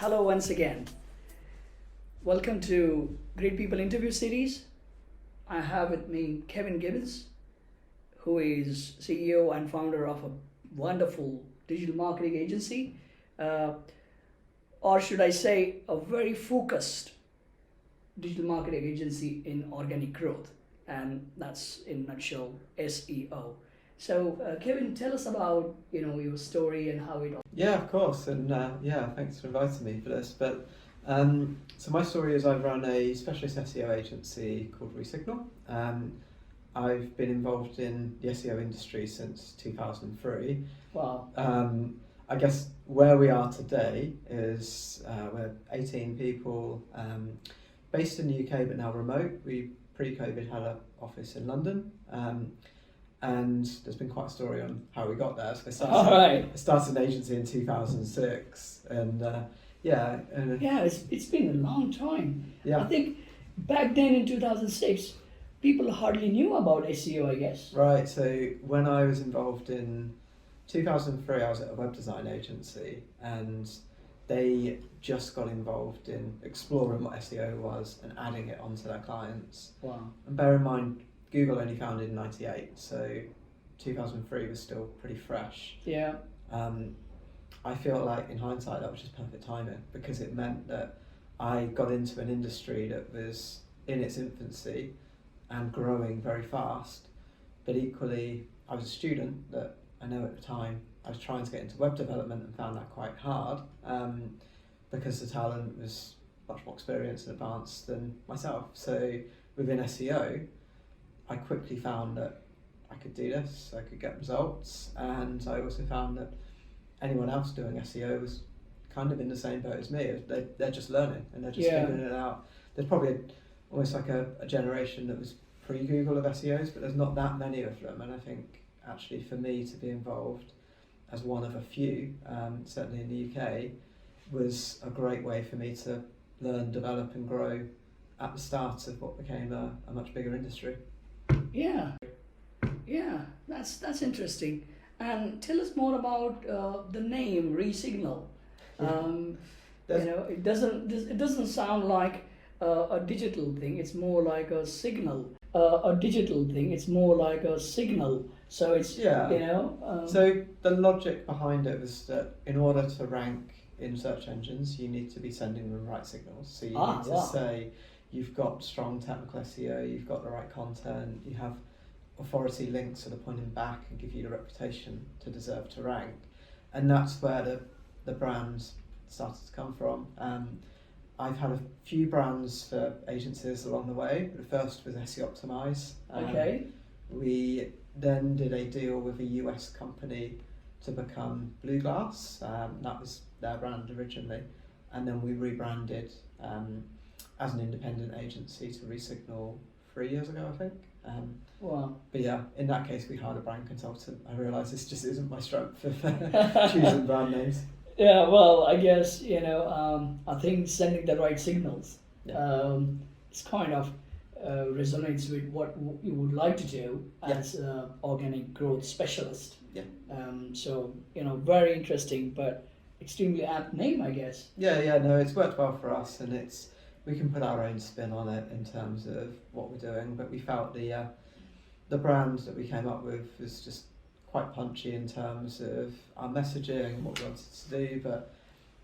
Hello once again. Welcome to Great People Interview Series. I have with me Kevin Gibbons, who is CEO and founder of a wonderful digital marketing agency, or should I say a very focused digital marketing agency in organic growth, and that's in a nutshell SEO. So Kevin, tell us about your story and how it all. Yeah, of course, and thanks for inviting me for this. But so my story is I run a specialist SEO agency called Resignal. I've been involved in the SEO industry since 2003. Wow. I guess where we are today is we're 18 people, based in the UK but now remote. We pre-COVID had an office in London. And there's been quite a story on how we got there. So I started an agency in 2006, and it's been a long time. Yeah. I think back then in 2006, people hardly knew about SEO, I guess. Right. So when I was involved in 2003, I was at a web design agency, and they just got involved in exploring what SEO was and adding it onto their clients. Wow. And bear in mind, Google only founded in 98, so 2003 was still pretty fresh. Yeah. I feel like in hindsight that was just perfect timing, because it meant that I got into an industry that was in its infancy and growing very fast, but equally I was a student that I know at the time I was trying to get into web development and found that quite hard, because the talent was much more experienced and advanced than myself. So within SEO, I quickly found that I could do this, I could get results, and I also found that anyone else doing SEO was kind of in the same boat as me. They're just learning and they're just figuring it out. There's probably almost like a generation that was pre-Google of SEOs, but there's not that many of them, and I think actually for me to be involved as one of a few, certainly in the UK, was a great way for me to learn, develop and grow at the start of what became a much bigger industry. Yeah, that's interesting. And tell us more about the name Resignal. It doesn't sound like a digital thing. It's more like a signal. So it's So the logic behind it was that in order to rank in search engines, you need to be sending the right signals. So you need to say you've got strong technical SEO, you've got the right content, you have authority links that are pointing back and give you the reputation to deserve to rank. And that's where the brands started to come from. I've had a few brands for agencies along the way. The first was SEO Optimize. We then did a deal with a US company to become Blue Glass. That was their brand originally. And then we rebranded as an independent agency to Resignal 3 years ago, I think. But yeah, in that case we hired a brand consultant. I realised this just isn't my strength of choosing brand names. Yeah, well, I guess, I think sending the right signals it's kind of resonates with what you would like to do as an organic growth specialist. Yeah. So, very interesting, but extremely apt name, I guess. No, it's worked well for us, and we can put our own spin on it in terms of what we're doing, but we felt the brand that we came up with was just quite punchy in terms of our messaging and what we wanted to do, but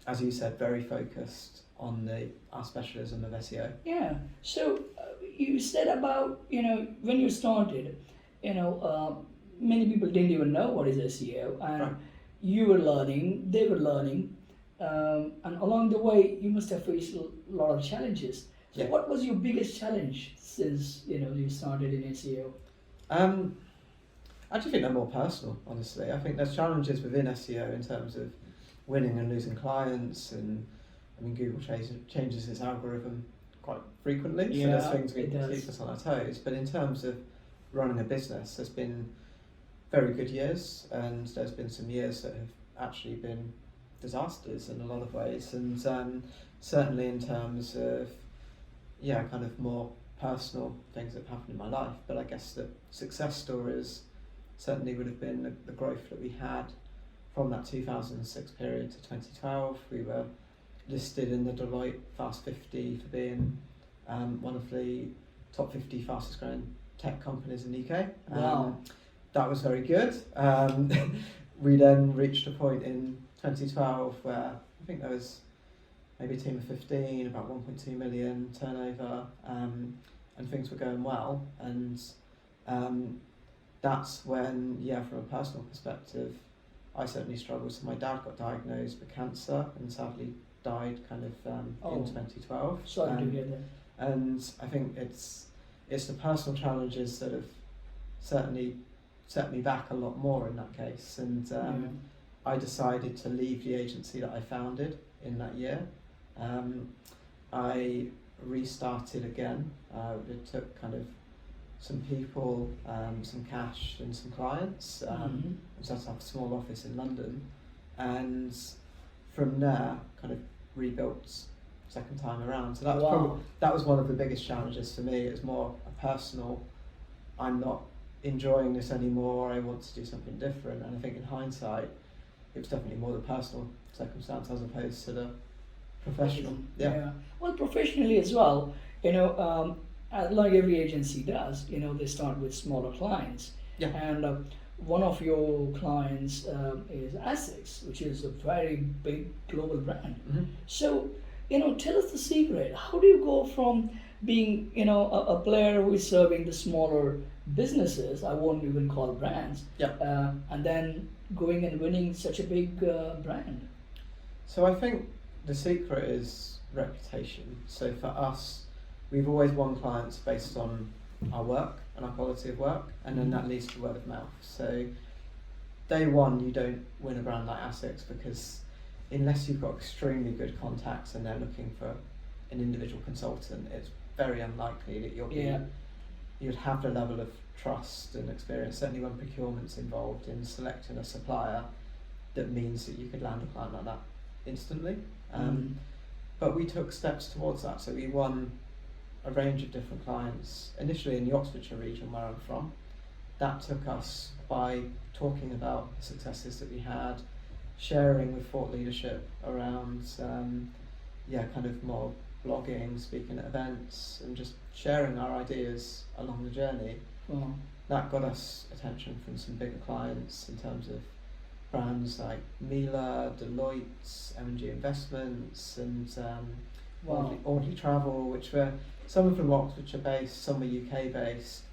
as you said, very focused on our specialism of SEO. Yeah. So you said about when you started, many people didn't even know what is SEO, and you were learning, they were learning, and along the way you must have faced a lot of challenges. So what was your biggest challenge since you started in SEO? I actually think they're more personal, honestly. I think there's challenges within SEO in terms of winning and losing clients, and Google changes its algorithm quite frequently, so there's things we keep us on our toes. But in terms of running a business, there's been very good years, and there's been some years that have actually been disasters in a lot of ways, and certainly in terms of kind of more personal things that have happened in my life. But I guess the success stories certainly would have been the growth that we had from that 2006 period to 2012. We were listed in the Deloitte Fast 50 for being one of the top 50 fastest growing tech companies in the UK. Wow. That was very good. We then reached a point in 2012 where I think there was maybe a team of 15, about 1.2 million turnover, and things were going well. And that's when, from a personal perspective, I certainly struggled. So my dad got diagnosed with cancer and sadly died kind of in 2012. Sorry to hear that. And I think it's the personal challenges that have certainly set me back a lot more in that case. And I decided to leave the agency that I founded in that year. I restarted again. It took kind of some people, some cash and some clients. And set up a small office in London. And from there, kind of rebuilt second time around. So that was that was one of the biggest challenges for me. It was more a personal, I'm not enjoying this anymore, I want to do something different. And I think in hindsight, it was definitely more the personal circumstance as opposed to the professional. Yeah. Well, professionally as well, like every agency does, they start with smaller clients. Yeah. And one of your clients is Essex, which is a very big global brand. Mm-hmm. So, tell us the secret. How do you go from being, a player who is serving the smaller businesses, I won't even call brands, and then going and winning such a big brand? So I think the secret is reputation. So for us, we've always won clients based on our work and our quality of work, and then that leads to word of mouth. So day one, you don't win a brand like Essex because unless you've got extremely good contacts and they're looking for an individual consultant, it's very unlikely that you'd have the level of trust and experience, certainly when procurement's involved in selecting a supplier, that means that you could land a client like that instantly. But we took steps towards that. So we won a range of different clients, initially in the Oxfordshire region where I'm from. That took us by talking about the successes that we had, sharing with thought leadership around, kind of more blogging, speaking at events, and just sharing our ideas along the journey. That got us attention from some bigger clients in terms of brands like Miele, Deloitte, M&G Investments, and Audley Travel, which were some of them were Oxfordshire based, some were UK based,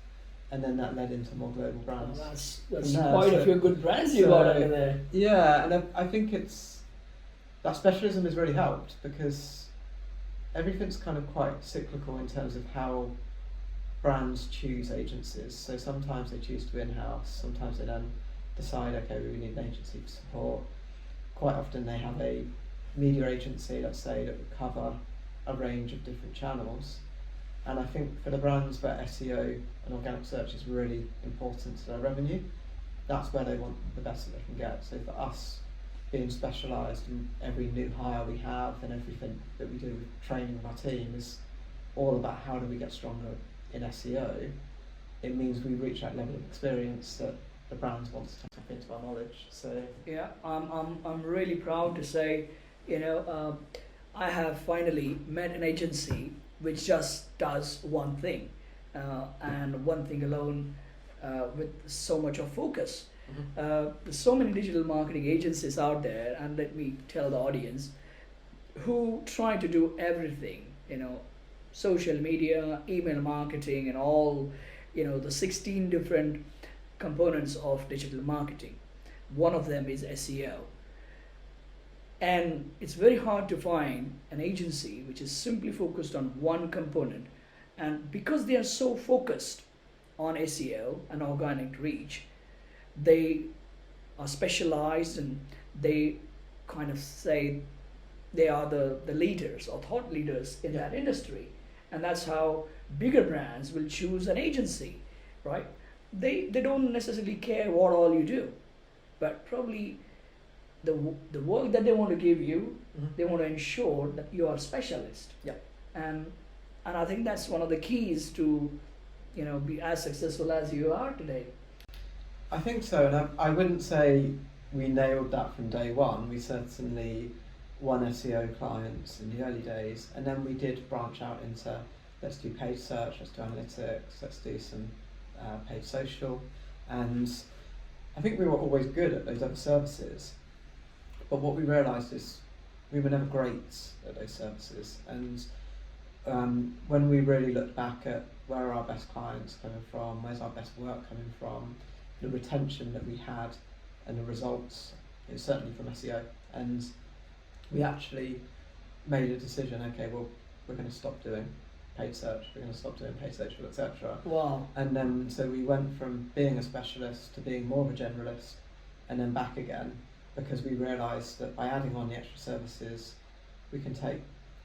and then that led into more global brands. That's quite a few good brands you got over there. Yeah, and I think that specialism has really helped because everything's kind of quite cyclical in terms of how brands choose agencies. So sometimes they choose to in-house, sometimes they then decide, okay, we need an agency for support. Quite often they have a media agency, let's say, that would cover a range of different channels. And I think for the brands where SEO and organic search is really important to their revenue, that's where they want the best that they can get. So for us, being specialised in every new hire we have and everything that we do with training of our team is all about how do we get stronger in SEO. It means we reach that level of experience that the brands want to tap into our knowledge. So I'm really proud to say, I have finally met an agency which just does one thing, and one thing alone, with so much of focus. There's so many digital marketing agencies out there, and let me tell the audience, who try to do everything, social media, email marketing, and all, the 16 different components of digital marketing. One of them is SEO. And it's very hard to find an agency which is simply focused on one component. And because they are so focused on SEO and organic reach, they are specialized and they kind of say they are the leaders or thought leaders in that industry. And that's how bigger brands will choose an agency, right? They don't necessarily care what all you do, but probably the work that they want to give you, they want to ensure that you are a specialist. And I think that's one of the keys to, be as successful as you are today. I think so, and I wouldn't say we nailed that from day one. We certainly one SEO clients in the early days, and then we did branch out into let's do paid search, let's do analytics, let's do some paid social, and I think we were always good at those other services, but what we realised is we were never great at those services, and when we really looked back at where are our best clients coming from, where's our best work coming from, the retention that we had and the results, it's certainly from SEO, and we actually made a decision, okay, well, we're going to stop doing paid search, we're going to stop doing paid social, etc. Wow. And then so we went from being a specialist to being more of a generalist, and then back again, because we realised that by adding on the extra services, we can take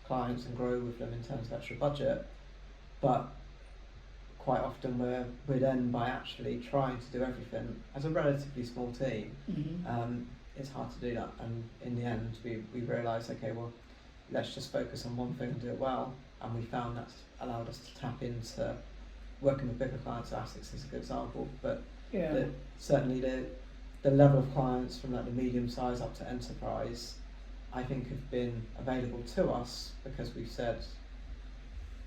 clients and grow with them in terms of extra budget, but quite often we're then, by actually trying to do everything as a relatively small team, it's hard to do that, and in the end we realised, okay, well, let's just focus on one thing and do it well, and we found that's allowed us to tap into working with bigger clients. ASICS is a good example, but certainly the level of clients from like the medium size up to enterprise, I think, have been available to us because we've said,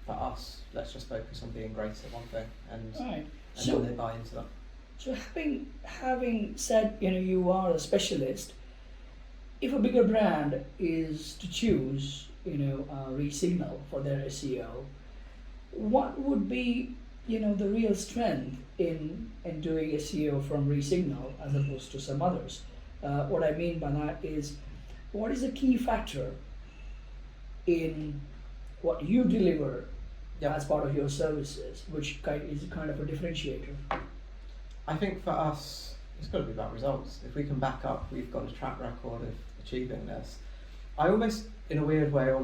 for us, let's just focus on being great at one thing, and then they buy into that. So having said, you are a specialist, if a bigger brand is to choose, Resignal for their SEO, what would be, the real strength in doing SEO from Resignal as opposed to some others? What I mean by that is, what is a key factor in what you deliver as part of your services, which is kind of a differentiator? I think for us, it's got to be about results. If we can back up, we've got a track record of achieving this. I almost, in a weird way,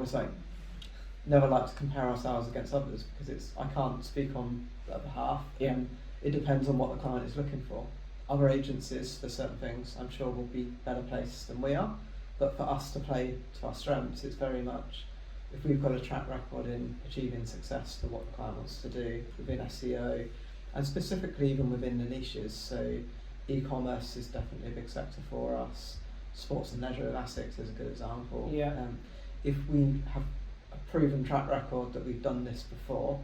never like to compare ourselves against others, because I can't speak on their behalf. Yeah. And it depends on what the client is looking for. Other agencies, for certain things, I'm sure will be better placed than we are. But for us to play to our strengths, it's very much, if we've got a track record in achieving success to what the client wants to do within SEO, and specifically even within the niches. So e-commerce is definitely a big sector for us. Sports and leisure with ASICS is a good example. Yeah. If we have a proven track record that we've done this before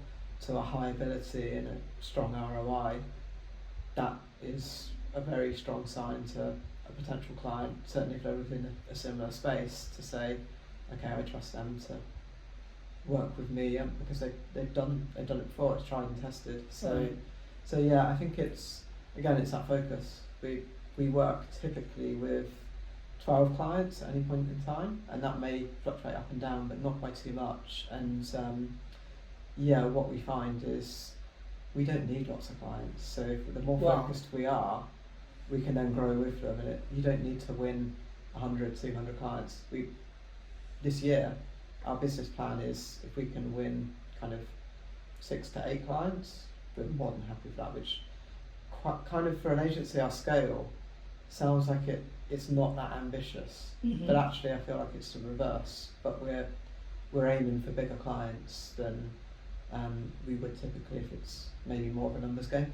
to a high ability and a strong ROI, that is a very strong sign to a potential client, certainly if they're within a similar space, to say, okay, I trust them to work with me, because they've done it before, it's tried and tested. So yeah, I think it's that focus. We work typically with 12 clients at any point in time, and that may fluctuate up and down, but not by too much. And what we find is we don't need lots of clients. So the more focused we are, we can then grow with them, and you don't need to win 100, 200 clients. This year, our business plan is, if we can win kind of 6 to 8 clients, we're more than happy with that, which kind of for an agency our scale sounds like it's not that ambitious, but actually I feel like it's the reverse. But we're aiming for bigger clients than we would typically if it's maybe more of a numbers game.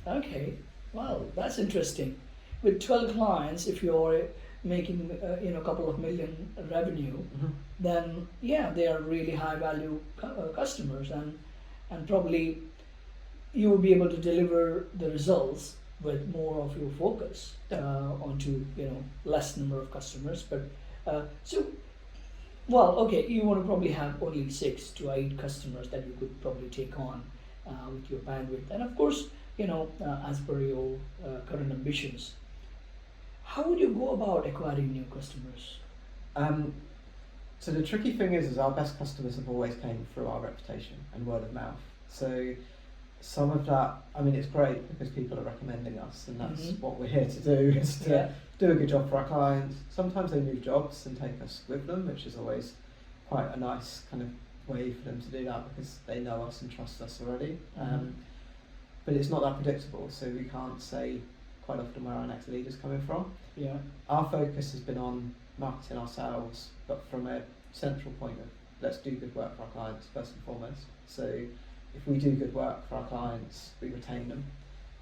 Okay, well, that's interesting. With 12 clients, if you're making a couple of million revenue, then they are really high value customers, and probably you will be able to deliver the results with more of your focus onto less number of customers. But you want to probably have only 6 to 8 customers that you could probably take on with your bandwidth, and of course as per your current ambitions. How would you go about acquiring new customers? So the tricky thing is our best customers have always came through our reputation and word of mouth. So some of that, it's great because people are recommending us, and that's what we're here to do, is to do a good job for our clients. Sometimes they move jobs and take us with them, which is always quite a nice kind of way for them to do that, because they know us and trust us already. But it's not that predictable, so we can't say quite often where our next lead is coming from. Yeah. Our focus has been on marketing ourselves, but from a central point of, let's do good work for our clients first and foremost. So if we do good work for our clients, we retain them,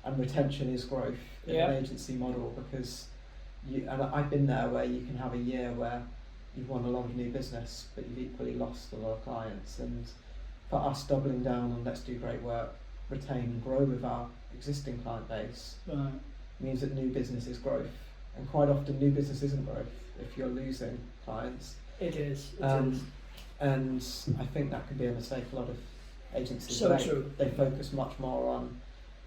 and retention is growth in an agency model, because and I've been there where you can have a year where you've won a lot of new business, but you've equally lost a lot of clients. And for us, doubling down on let's do great work, retain and grow with our existing client base Right. means that new business is growth. And quite often new business isn't growth if you're losing clients. It is. And I think that can be a mistake a lot of agencies So make. true. They focus much more on,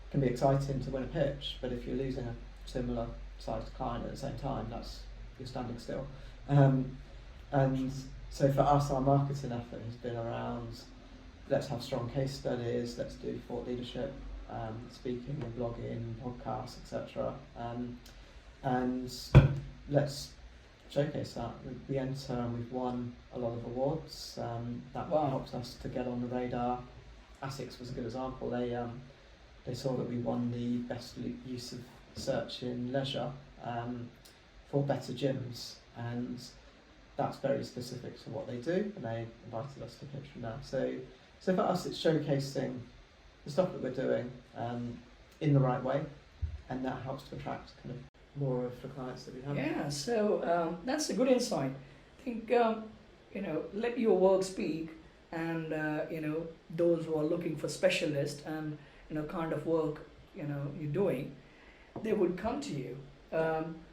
can be exciting to win a pitch, but if you're losing a similar sized client at the same time, that's, you're standing still. And so for us, our marketing effort has been around, let's have strong case studies, let's do thought leadership, speaking and blogging, podcasts, etc. And let's showcase that. We enter and we've won a lot of awards. That Wow. helps us to get on the radar. ASICS was a good example. They saw that we won the best use of search in leisure for better gyms, and that's very specific to what they do, and they invited us to pitch from there. So for us, it's showcasing the stuff that we're doing in the right way, and that helps to attract kind of more of the clients that we have. Yeah, so that's a good insight. I think, let your work speak, and, those who are looking for specialists and, kind of work, you're doing, they would come to you.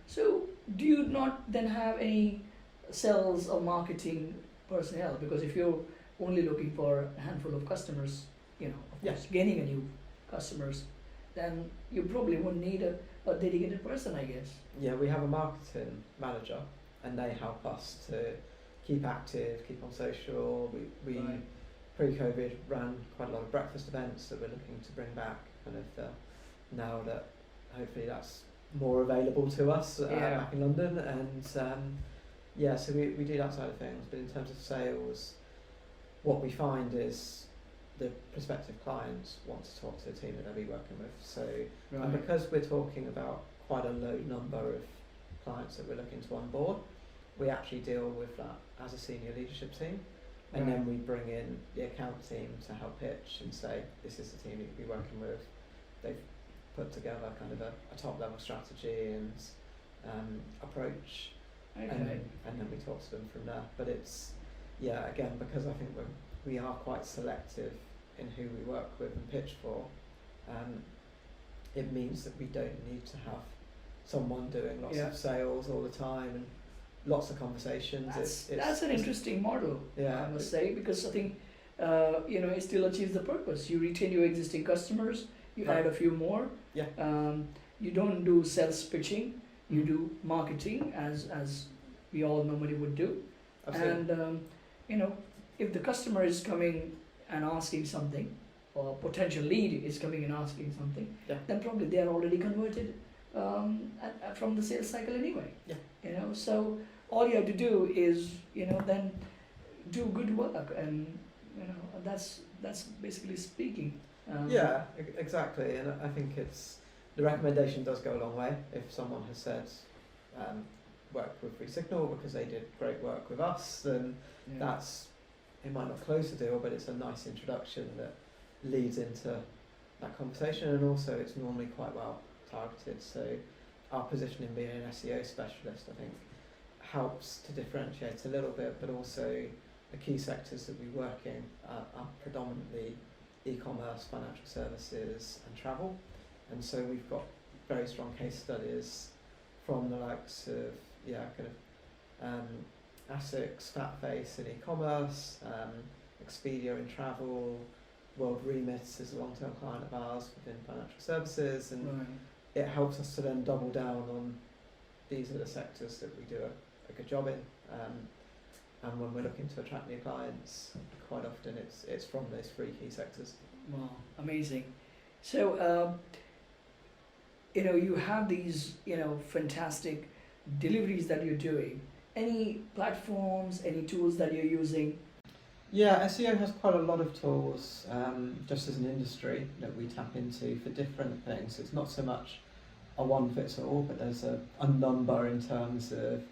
So do you not then have any sales or marketing personnel? Because if you're only looking for a handful of customers, of course, gaining a new customers, then you probably wouldn't need a dedicated person, I guess. Yeah, we have a marketing manager, and they help us to keep active, keep on social. We Right. Pre-COVID ran quite a lot of breakfast events that we're looking to bring back, kind of now that hopefully that's more available to us back in London. And so we do that side of things. But in terms of sales, what we find is the prospective clients want to talk to the team that they'll be working with. So and because we're talking about quite a low number of clients that we're looking to onboard, we actually deal with that as a senior leadership team. And then we bring in the account team to help pitch and say, this is the team you'll be working with. They've put together kind of a top level strategy and approach, Okay. and then we talk to them from there. But it's, again, because I think we are quite selective in who we work with and pitch for, it means that we don't need to have someone doing lots of sales all the time and lots of conversations. That's an interesting model, I must say, because I think it still achieves the purpose. You retain your existing customers, you add a few more. You don't do sales pitching, you do marketing as we all normally would do. Absolutely. And if the customer is coming and asking something, or potential lead is coming and asking something, then probably they are already converted from the sales cycle anyway. So all you have to do is then do good work, and that's basically speaking. Exactly. And I think it's, the recommendation does go a long way. If someone has said work with Free Signal because they did great work with us, then that's, it might not close the deal, but it's a nice introduction that leads into that conversation, and also it's normally quite well targeted. So our position in being an SEO specialist, I think, helps to differentiate a little bit, but also the key sectors that we work in are predominantly e-commerce, financial services and travel. And so we've got very strong case studies from the likes of ASICS, Fatface in e-commerce, Expedia in travel, World Remit is a long-term client of ours within financial services, and it helps us to then double down on these are the sectors that we do a good job in. And when we're looking to attract new clients, quite often it's from those three key sectors. Wow, amazing. So, you have these, fantastic deliveries that you're doing. Any platforms, any tools that you're using? Yeah, SEO has quite a lot of tools, just as an industry, that we tap into for different things. It's not so much a one fits all, but there's a number in terms of,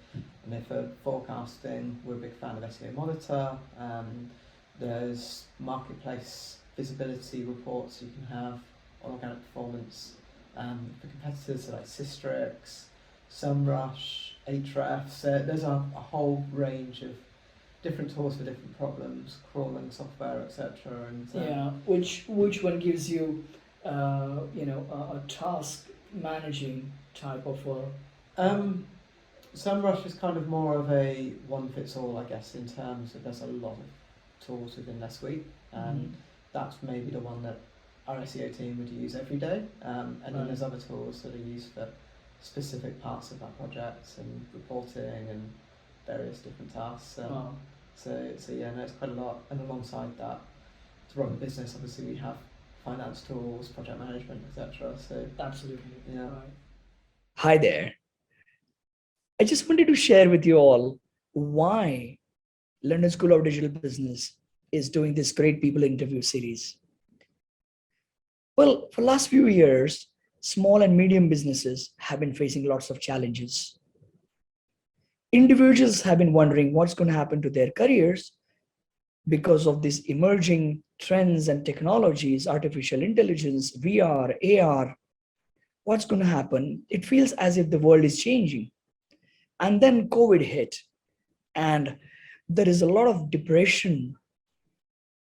for forecasting, we're a big fan of SEO Monitor. There's marketplace visibility reports you can have on organic performance for competitors, so like Systrix, SEMrush, Ahrefs. There's a whole range of different tools for different problems, crawling software, etc. And Yeah, which one gives you, a task managing type of SEMrush is kind of more of a one fits all, I guess, in terms of there's a lot of tools within their suite, and that's maybe the one that our SEO team would use every day. And then there's other tools that are used for specific parts of that project and reporting and various different tasks. Wow. So yeah, no, it's quite a lot. And alongside that, to run the business, obviously we have finance tools, project management, etc. So Absolutely. yeah. Right. Hi there. I just wanted to share with you all why London School of Digital Business is doing this great people interview series. Well, for the last few years, small and medium businesses have been facing lots of challenges. Individuals have been wondering what's going to happen to their careers because of these emerging trends and technologies, artificial intelligence, VR, AR. What's going to happen? It feels as if the world is changing. And then COVID hit, and there is a lot of depression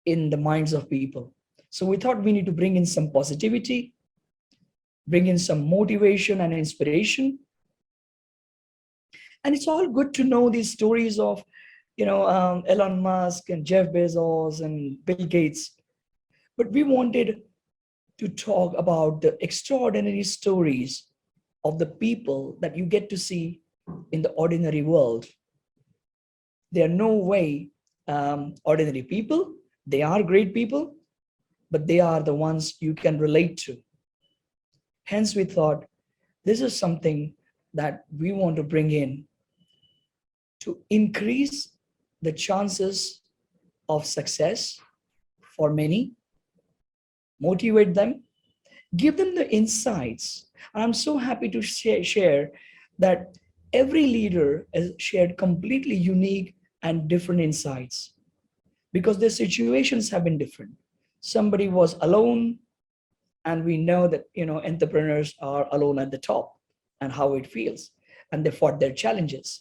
in the minds of people. So we thought we need to bring in some positivity, bring in some motivation and inspiration. And it's all good to know these stories of, Elon Musk and Jeff Bezos and Bill Gates. But we wanted to talk about the extraordinary stories of the people that you get to see in the ordinary world. They are no way ordinary people. They are great people, but they are the ones you can relate to. Hence, we thought this is something that we want to bring in to increase the chances of success for many, motivate them, give them the insights. I'm so happy to share that every leader has shared completely unique and different insights because their situations have been different. Somebody was alone, and we know that entrepreneurs are alone at the top and how it feels, and they fought their challenges.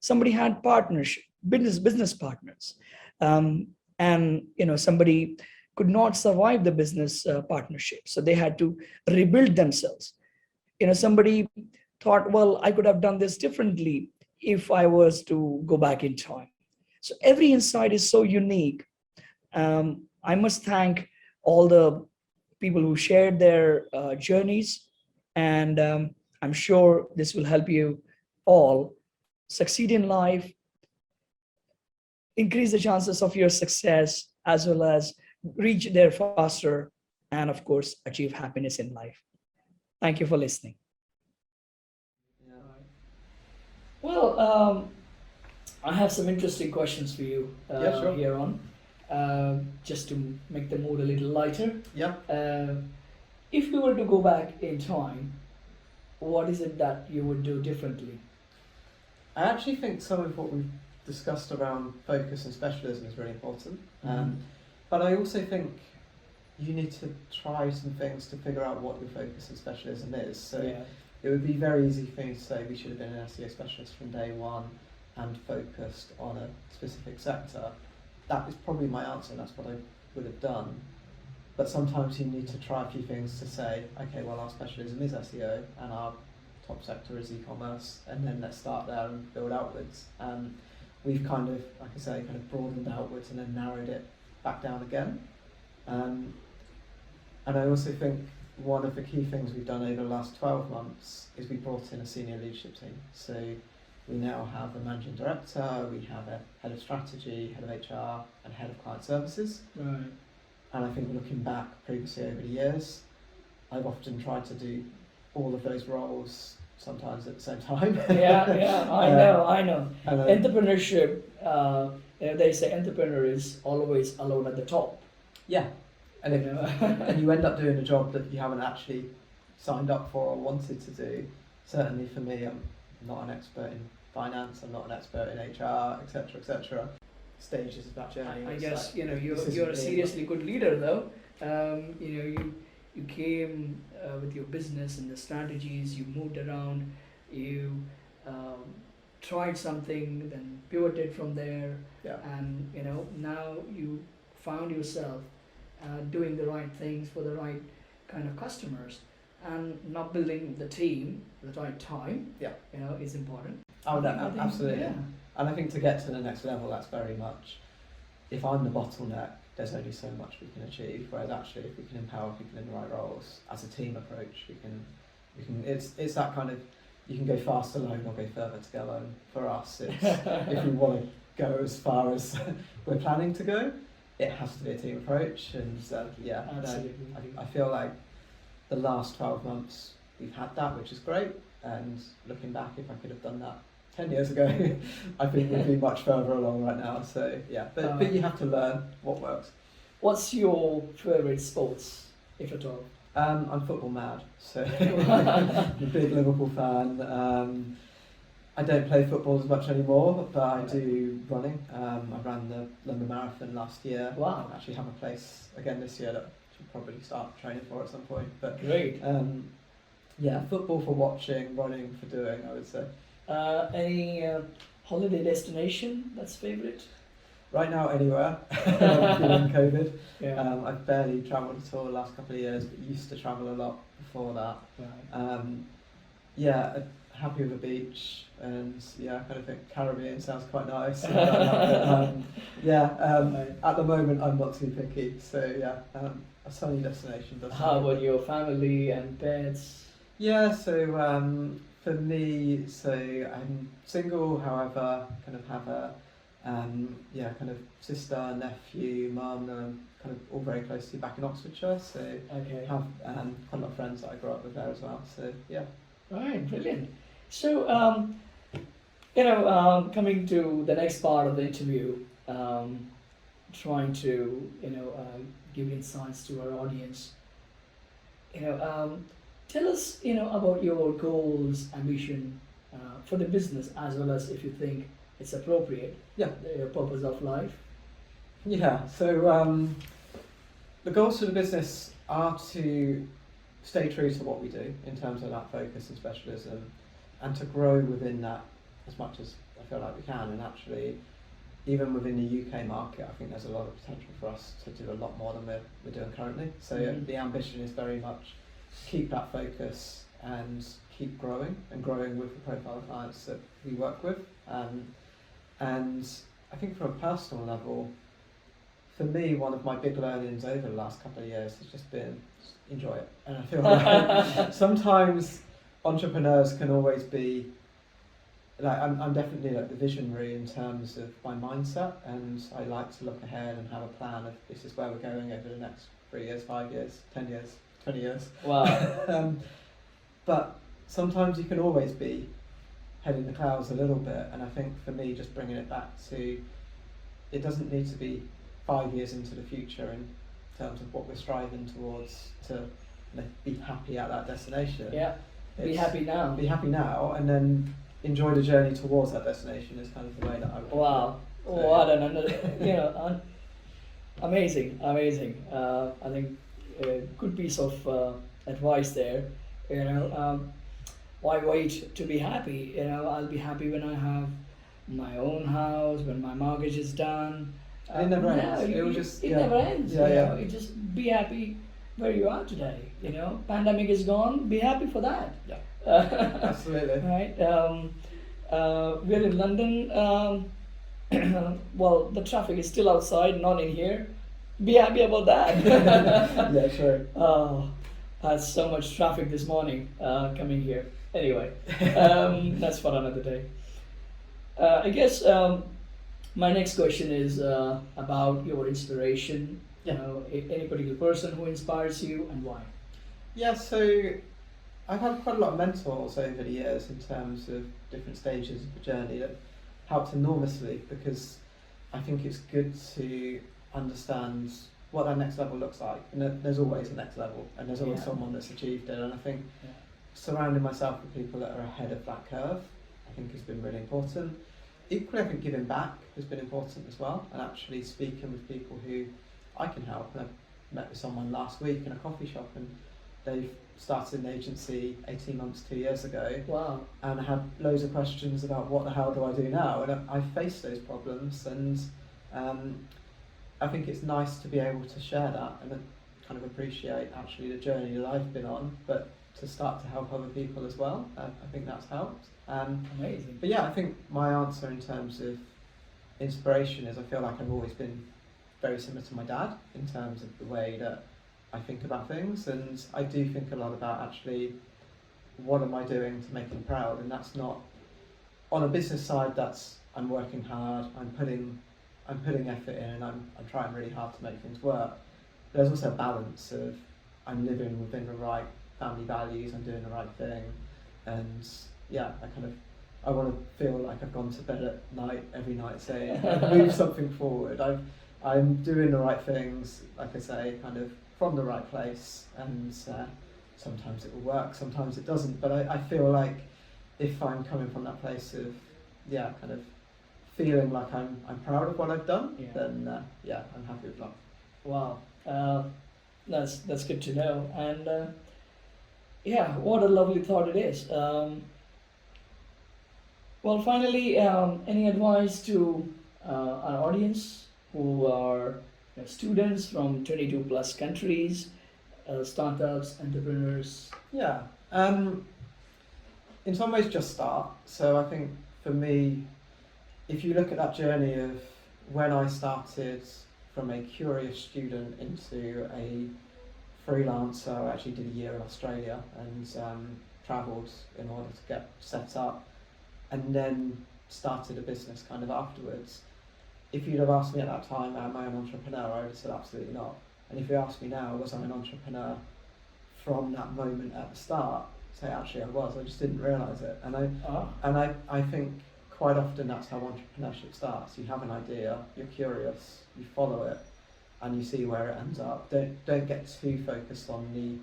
Somebody had partnership, business partners, and somebody could not survive the business partnership, so they had to rebuild themselves. Somebody thought, well, I could have done this differently if I was to go back in time. So every insight is so unique. I must thank all the people who shared their journeys, and I'm sure this will help you all succeed in life, increase the chances of your success, as well as reach there faster, and of course, achieve happiness in life. Thank you for listening. Yeah. Well, I have some interesting questions for you Yeah, sure. here on, just to make the mood a little lighter. Yeah. If you were to go back in time, what is it that you would do differently? I actually think some of what we've discussed around focus and specialism is really important. But I also think you need to try some things to figure out what your focus and specialism is. So it would be very easy for me to say we should have been an SEO specialist from day one and focused on a specific sector. That is probably my answer, and that's what I would have done. But sometimes you need to try a few things to say, okay, well, our specialism is SEO and our top sector is e-commerce, and then let's start there and build outwards. We've kind of, like I say, kind of broadened outwards and then narrowed it back down again. And I also think one of the key things we've done over the last 12 months is we brought in a senior leadership team. So we now have a managing director, we have a head of strategy, head of HR, and head of client services. Right. And I think looking back previously over the years, I've often tried to do all of those roles sometimes at the same time. I know. Entrepreneurship, they say entrepreneur is always alone at the top. Yeah, and and you end up doing a job that you haven't actually signed up for or wanted to do. Certainly for me, I'm not an expert in finance, I'm not an expert in HR, etc. Stages of that journey. I guess you're a seriously good leader though. You came with your business and the strategies. You moved around. You tried something, then pivoted from there, Yeah. and now you found yourself doing the right things for the right kind of customers, and not building the team at the right time. Yeah. Is important. Oh, no, I think, absolutely. Yeah. And I think to get to the next level, that's very much, if I'm the bottleneck, there's only so much we can achieve. Whereas actually, if we can empower people in the right roles as a team approach, we can. It's that kind of, you can go fast alone or go further together. And for us, it's if we want to go as far as we're planning to go, it has to be a team approach. And yeah, Absolutely. I feel like the last 12 months we've had that, which is great. And looking back, if I could have done that 10 years ago, I think we'd be much further along right now. So yeah, but you have to learn what works. What's your favourite sports, if at all? I'm football mad, so I'm a big Liverpool fan. I don't play football as much anymore, but I do running. I ran the London Marathon last year. Wow. I actually have a place again this year that I should probably start training for at some point. But Great. yeah, football for watching, running for doing, I would say. Any holiday destination that's favourite? Right now, anywhere, given COVID. Yeah. I've barely travelled at all the last couple of years, but used to travel a lot before that. Right. Yeah, happy with the beach, and yeah, I kind of think Caribbean sounds quite nice. At the moment I'm not too picky, so yeah, a sunny destination does. How about your family and pets? Yeah, so for me, so I'm single, however, kind of have a kind of sister, nephew, mum, and I'm kind of all very close to back in Oxfordshire, so Okay. have quite a lot of friends that I grew up with there as well, so yeah. Right, brilliant. So, coming to the next part of the interview, trying to, give insights to our audience. Tell us, about your goals, ambition for the business, as well as if you think it's appropriate. Yeah. Your purpose of life. Yeah, so the goals for the business are to stay true to what we do in terms of that focus and specialism, and to grow within that as much as I feel like we can. And actually, even within the UK market, I think there's a lot of potential for us to do a lot more than we're doing currently. So the ambition is very much keep that focus and keep growing with the profile of clients that we work with. And I think from a personal level, for me, one of my big learnings over the last couple of years has just been enjoy it. And I feel like sometimes entrepreneurs can always be like, I'm definitely like the visionary in terms of my mindset, and I like to look ahead and have a plan of this is where we're going over the next 3 years, 5 years, 10 years, 20 years. Wow. But sometimes you can always be head in the clouds a little bit, and I think for me, just bringing it back to, it doesn't need to be 5 years into the future in terms of what we're striving towards to be happy at that destination. Yeah. Be happy now. Be happy now, and then enjoy the journey towards that destination is kind of the way that I would. Wow. So, Oh, I don't know. Amazing. I think a good piece of advice there. Why wait to be happy? I'll be happy when I have my own house, when my mortgage is done. It never ends. It never ends. Yeah. You just be happy where you are today. Pandemic is gone. Be happy for that. Yeah. Absolutely. Right. We're in London. Well, the traffic is still outside, not in here. Be happy about that. Yeah, sure. Oh, had so much traffic this morning coming here. Anyway, that's for another day. I guess my next question is about your inspiration. Yeah. Any particular person who inspires you and why? Yeah, so I've had quite a lot of mentors over the years in terms of different stages of the journey that helped enormously, because I think it's good to understand what that next level looks like. And there's always a next level, and there's always someone that's achieved it. And I think surrounding myself with people that are ahead of that curve, I think has been really important. Equally, I think giving back has been important as well, and actually speaking with people who I can help. And I met with someone last week in a coffee shop, and they've started an agency 18 months, 2 years ago, Wow. and had loads of questions about what the hell do I do now, and I faced those problems, and I think it's nice to be able to share that and kind of appreciate actually the journey that I've been on, but to start to help other people as well. I think that's helped. Amazing. But yeah, I think my answer in terms of inspiration is I feel like I've always been very similar to my dad in terms of the way that I think about things, and I do think a lot about actually what am I doing to make him proud, and that's not on a business side. That's I'm working hard, I'm putting effort in, and I'm trying really hard to make things work. There's also a balance of I'm living within the right family values, I'm doing the right thing, and yeah, I want to feel like I've gone to bed at night every night saying I've moved something forward. I'm doing the right things, like I say, kind of from the right place, and sometimes it will work, sometimes it doesn't. But I feel like if I'm coming from that place of kind of feeling like I'm proud of what I've done, then I'm happy with that. Wow. That's good to know. And what a lovely thought it is. Well, finally, any advice to our audience who are students from 22 plus countries, startups, entrepreneurs? Yeah. In some ways, just start. So I think for me, if you look at that journey of when I started from a curious student into a freelancer, I actually did a year in Australia and travelled in order to get set up, and then started a business kind of afterwards. If you'd have asked me at that time, am I an entrepreneur, I would have said absolutely not. And if you ask me now, was I an entrepreneur from that moment at the start, say actually I was, I just didn't realise it. And I think quite often that's how entrepreneurship starts. You have an idea, you're curious, you follow it, and you see where it ends up. Don't get too focused on the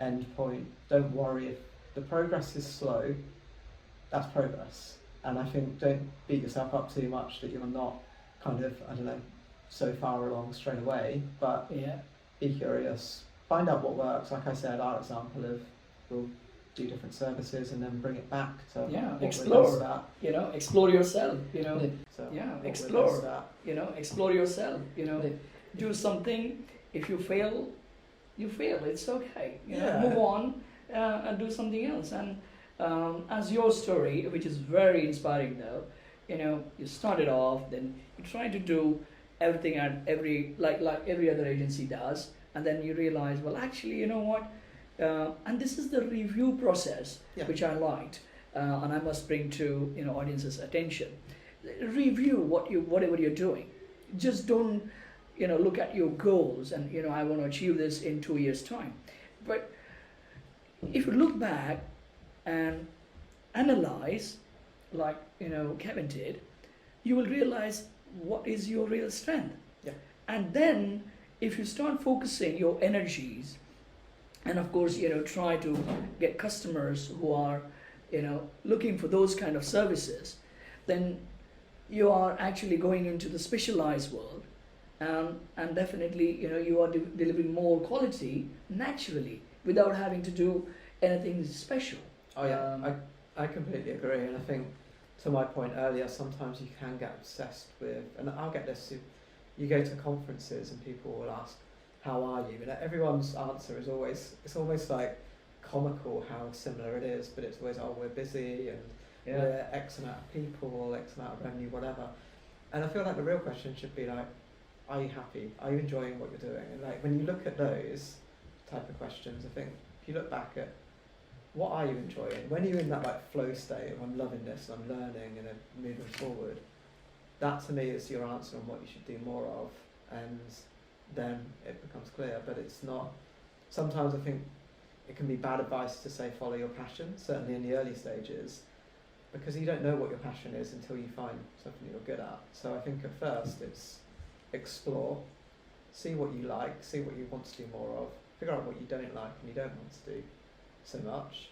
end point. Don't worry if the progress is slow. That's progress. And I think don't beat yourself up too much that you're not kind of, so far along straight away, but be curious, find out what works. Like I said, our example of we'll do different services and then bring it back to explore. Explore yourself. Explore. Explore yourself. Do something. If you fail, you fail. It's okay. Move on and do something else. And as your story, which is very inspiring, though, you started off, then you try to do everything at every other agency does, and then you realize, well, actually, you know what? And this is the review process, which I liked, and I must bring to audience's attention. Review whatever you're doing. Just don't look at your goals and I want to achieve this in 2 years' time. But if you look back and analyze, like Kevin did, you will realize what is your real strength. And then if you start focusing your energies, and of course try to get customers who are looking for those kind of services, then you are actually going into the specialized world, and definitely you are delivering more quality naturally without having to do anything special. I completely agree, and I think to my point earlier, sometimes you can get obsessed with, and I'll get this, you go to conferences and people will ask, how are you? And everyone's answer is always, it's almost like comical how similar it is, but it's always, oh, we're busy and we're X amount of people, X amount of revenue, whatever. And I feel like the real question should be like, are you happy? Are you enjoying what you're doing? And like when you look at those type of questions, I think if you look back at what are you enjoying? When you're in that like flow state of I'm loving this, I'm learning and I'm moving forward, that to me is your answer on what you should do more of, and then it becomes clear. But it's not, sometimes I think it can be bad advice to say follow your passion, certainly in the early stages, because you don't know what your passion is until you find something you're good at. So I think at first it's explore, see what you like, see what you want to do more of, figure out what you don't like and you don't want to do so much,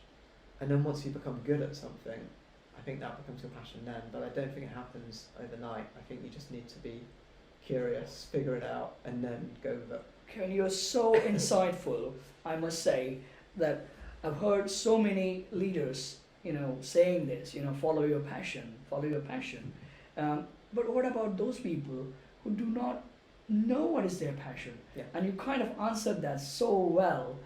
and then once you become good at something, I think that becomes your passion then. But I don't think it happens overnight. I think you just need to be curious, figure it out, and then go with it. Kevin, you're so insightful, I must say. that I've heard so many leaders, saying this, follow your passion, follow your passion. But what about those people who do not know what is their passion? Yeah. And you kind of answered that so well.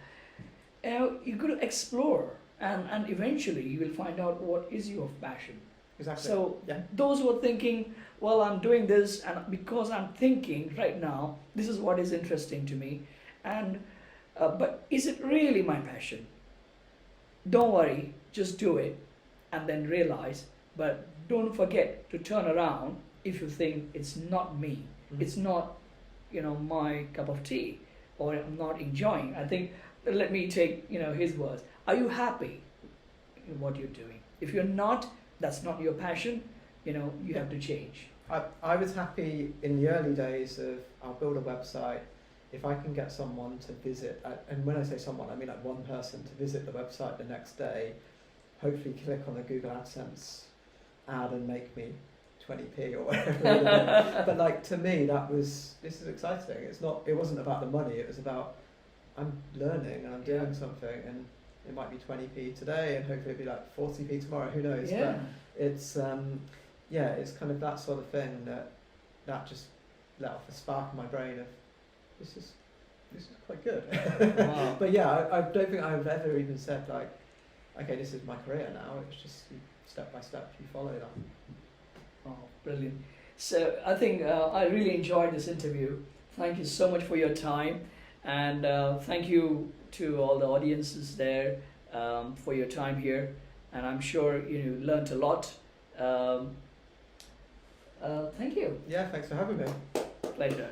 You've got to explore, and eventually you will find out what is your passion. Exactly. So yeah. those who are thinking, well, I'm doing this, and because I'm thinking right now, this is what is interesting to me, and but is it really my passion? Don't worry, just do it, and then realize. But don't forget to turn around if you think it's not me, it's not, my cup of tea, or I'm not enjoying. I think, let me take, his words. Are you happy in what you're doing? If you're not, that's not your passion, you have to change. I was happy in the early days of, I'll build a website, if I can get someone to visit, and when I say someone, I mean like one person to visit the website the next day, hopefully click on a Google AdSense ad and make me 20p or whatever. But like, to me, this is exciting. It wasn't about the money, it was about, I'm learning and I'm doing something, and it might be 20p today and hopefully it'll be like 40p tomorrow, who knows. Yeah. But it's it's kind of that sort of thing that just let off a spark in my brain of this is quite good. Wow. But yeah, I don't think I've ever even said like, okay, this is my career now. It's just step by step you follow that. Oh, brilliant. So I think I really enjoyed this interview. Thank you so much for your time, and thank you to all the audiences there for your time here, and I'm sure you learned a lot. Thank you. Yeah, thanks for having me. Pleasure.